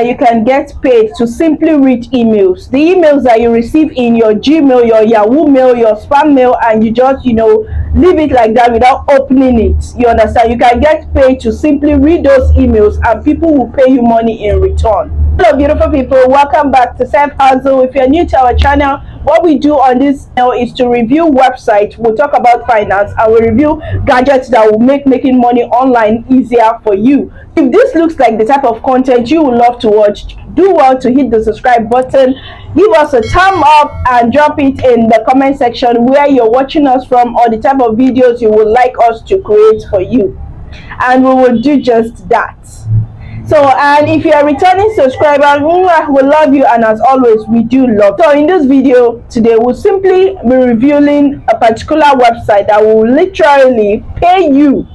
You can get paid to simply read emails. The emails that you receive in your Gmail, your Yahoo mail, your spam mail, and you just leave it like that without opening it. You understand? You can get paid to simply read those emails, and people will pay you money in return. Hello beautiful people, welcome back to Self Hustle. If you're new to our channel, what we do on this channel is to review websites. We'll talk about finance, and we review gadgets that will make making money online easier for you. If this looks like the type of content you would love to watch, do well to hit the subscribe button, give us a thumb up, and drop it in the comment section where you're watching us from, or the type of videos you would like us to create for you, and we will do just that. So, and if you're a returning subscriber, we love you, and as always, we do love. So in this video today, we'll simply be reviewing a particular website that will literally pay you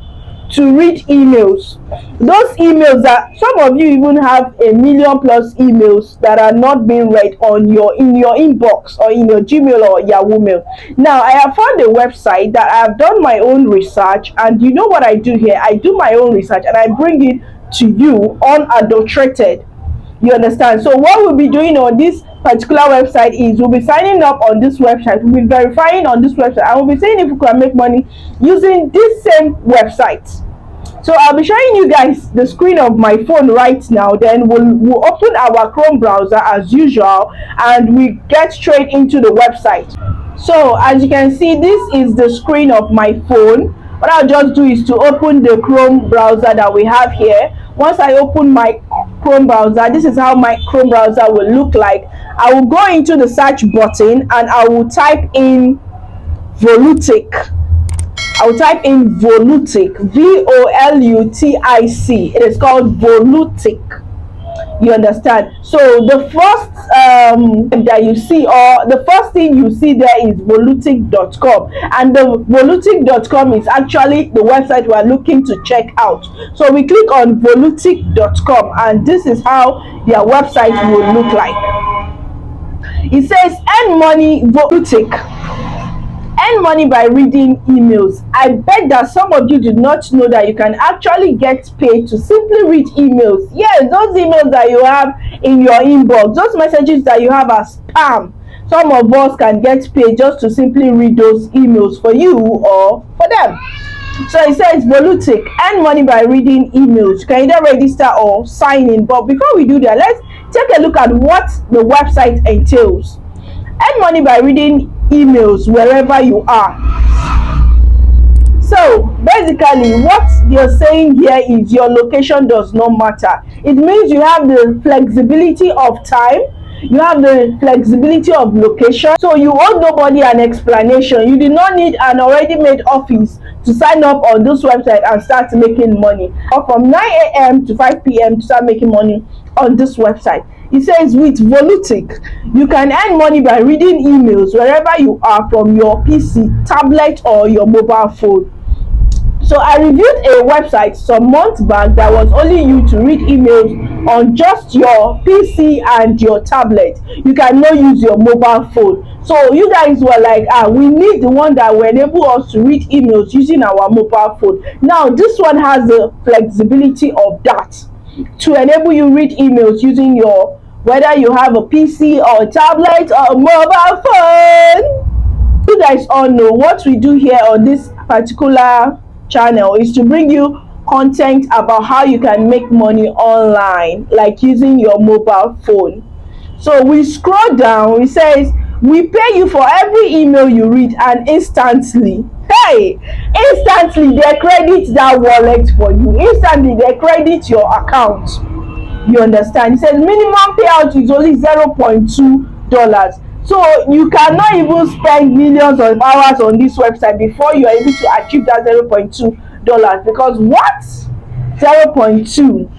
to read emails. Those emails that some of you even have 1 million plus emails that are not being read in your inbox or in your Gmail or Yahoo mail. Now I have found a website that I have done my own research, and you know what I do here? I do my own research and I bring it to you unadulterated. You understand? So what we'll be doing on this particular website is we'll be signing up on this website, we'll be verifying on this website, and we'll be saying if we can make money using this same website. So I'll be showing you guys the screen of my phone right now. Then we'll open our Chrome browser as usual, and we get straight into the website. So as you can see, this is the screen of my phone. What I'll just do is to open the Chrome browser that we have here. Once I open my Chrome browser, this is how my Chrome browser will look like. I will go into the search button and I will type in Volutic. I will type in Volutic, Volutic. It is called Volutic. You understand? So the first that you see, or the first thing you see there, is volutic.com, and the volutic.com is actually the website we are looking to check out. So we click on volutic.com, and this is how their website will look like. It says earn money Volutic. Earn money by reading emails. I bet that some of you did not know that you can actually get paid to simply read emails. Yes, those emails that you have in your inbox, those messages that you have as spam, some of us can get paid just to simply read those emails for you or for them. So it says Volutic, earn money by reading emails. You can either register or sign in. But before we do that, let's take a look at what the website entails. Earn money by reading emails wherever you are. So basically what you're saying here is your location does not matter. It means you have the flexibility of time, you have the flexibility of location, so you owe nobody an explanation. You did not need an already made office to sign up on this website and start making money, or from 9 a.m. to 5 p.m. to start making money on this website. It says with Volutic, you can earn money by reading emails wherever you are, from your PC, tablet, or your mobile phone. So I reviewed a website some months back that was only you to read emails on just your PC and your tablet. You cannot use your mobile phone. So you guys were like, we need the one that will enable us to read emails using our mobile phone. Now this one has the flexibility of that, to enable you read emails using your, whether you have a PC or a tablet or a mobile phone. You guys all know what we do here on this particular channel is to bring you content about how you can make money online, like using your mobile phone. So we scroll down, it says we pay you for every email you read, and instantly they credit that wallet for you. Instantly they credit your account. You understand? It says minimum payout is only $0.2. So you cannot even spend millions of hours on this website before you are able to achieve that $0.2. Because what? 0.2.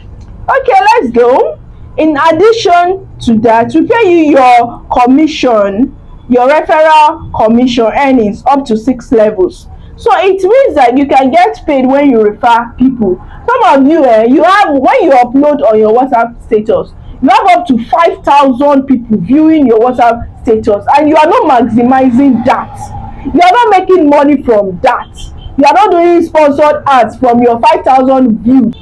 Okay, let's go. In addition to that, we pay you your commission, your referral commission earnings up to 6 levels. So it means that you can get paid when you refer people. Some of you, you have, when you upload on your WhatsApp status, you have up to 5,000 people viewing your WhatsApp status, and you are not maximizing that. You are not making money from that. You are not doing sponsored ads from your 5,000 views.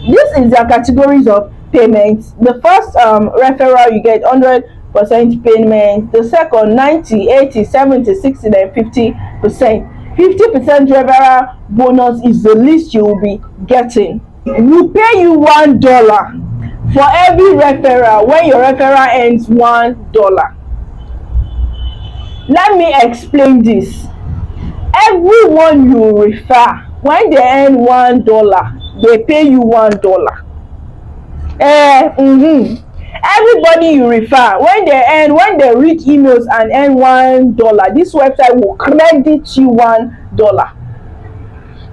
This is their categories of payments. The first referral you get 100% payment, the second 90, 80, 70, 60, then 50%. 50% referral bonus is the least you will be getting. We pay you $1 for every referral when your referral ends $1. Let me explain this. Everyone you refer, when they earn $1, they pay you $1. Everybody you refer, when they read emails and earn $1, this website will credit you $1.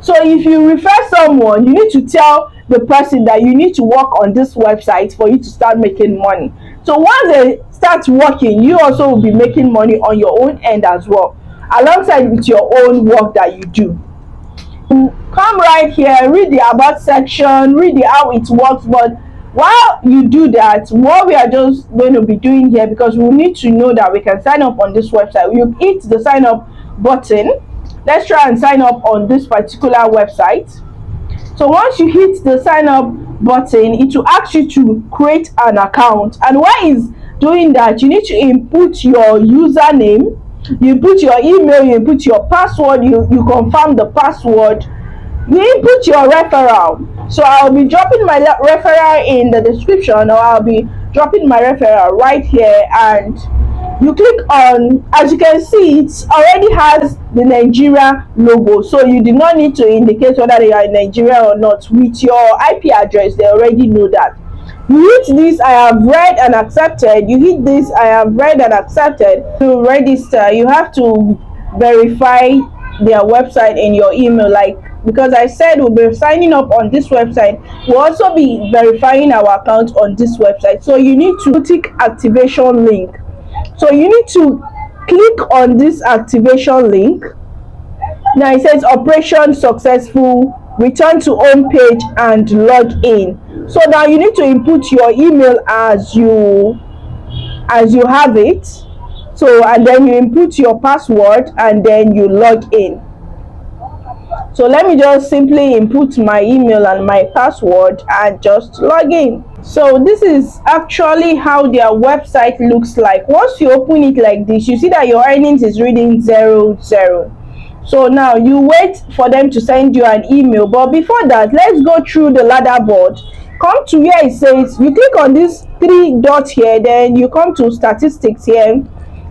So if you refer someone, you need to tell the person that you need to work on this website for you to start making money. So once they start working, you also will be making money on your own end as well, alongside with your own work that you do. Come right here, read the about section, read the how it works. But while you do that, what we are just going to be doing here, because we need to know that we can sign up on this website, you hit the sign up button. Let's try and sign up on this particular website. So once you hit the sign up button, it will ask you to create an account, and while it's doing that, you need to input your username, you put your email, you put your password, you confirm the password, you input your referral. So I'll be dropping my referral in the description, or I'll be dropping my referral right here, and you click on, as you can see, it already has the Nigeria logo, so you do not need to indicate whether they are in Nigeria or not. With your IP address, they already know that. You hit this, I have read and accepted. You hit this, I have read and accepted. To register, you have to verify their website in your email, like, because I said we'll be signing up on this website, we'll also be verifying our account on this website. So you need to click activation link. So you need to click on this activation link. Now it says operation successful, return to home page and log in. So now you need to input your email as you have it. So, and then you input your password and then you log in. So let me just simply input my email and my password and just log in. So this is actually how their website looks like. Once you open it like this, you see that your earnings is reading 00. So now you wait for them to send you an email, but before that, let's go through the ladder board. Come to where it says, you click on this 3 dots here, then you come to statistics here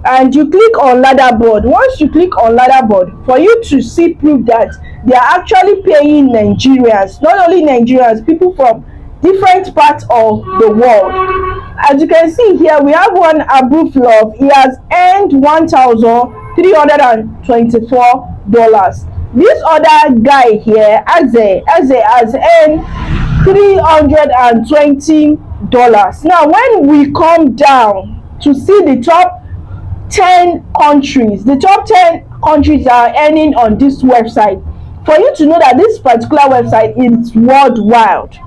and you click on ladder board. Once you click on ladder board, for you to see proof that they are actually paying Nigerians, not only Nigerians, people from different parts of the world. As you can see here, we have one Abu Love. He has earned $1,324. This other guy here, Aze has earned $320. Now when we come down to see the top 10 countries, the top 10 countries are earning on this website, for you to know that this particular website is worldwide.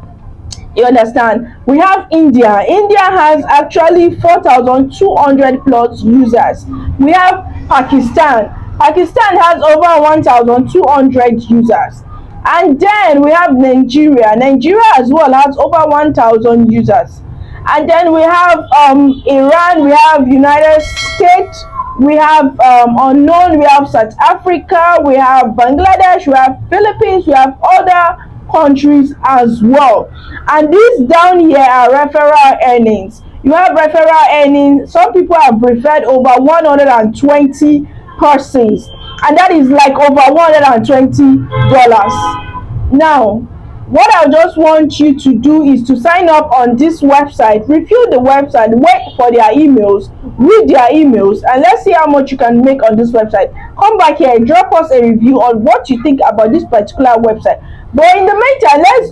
You understand? We have India. India has actually 4,200 plus users. We have Pakistan. Pakistan has over 1,200 users. And then we have Nigeria. Nigeria as well has over 1,000 users. And then we have Iran, we have United States, we have unknown, we have South Africa, we have Bangladesh, we have Philippines, we have other countries as well. And these down here are referral earnings. You have referral earnings. Some people have referred over 120 persons, and that is like over $120. Now what I just want you to do is to sign up on this website, review the website, wait for their emails, read their emails, and let's see how much you can make on this website. Come back here and drop us a review on what you think about this particular website. But in the meantime, let's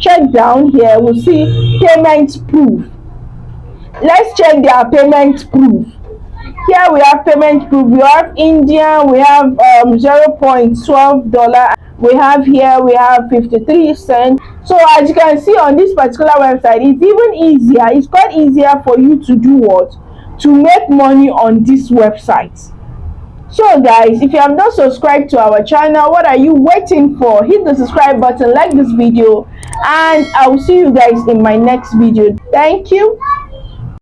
check down here. We'll see payment proof. Let's check their payment proof. Here we have payment proof. We have India, we have $0.12. We have here, we have 53 cents. So as you can see on this particular website, it's even easier. It's quite easier for you to do what? To make money on this website. So guys, if you have not subscribed to our channel, what are you waiting for? Hit the subscribe button, like this video, and I will see you guys in my next video. Thank you.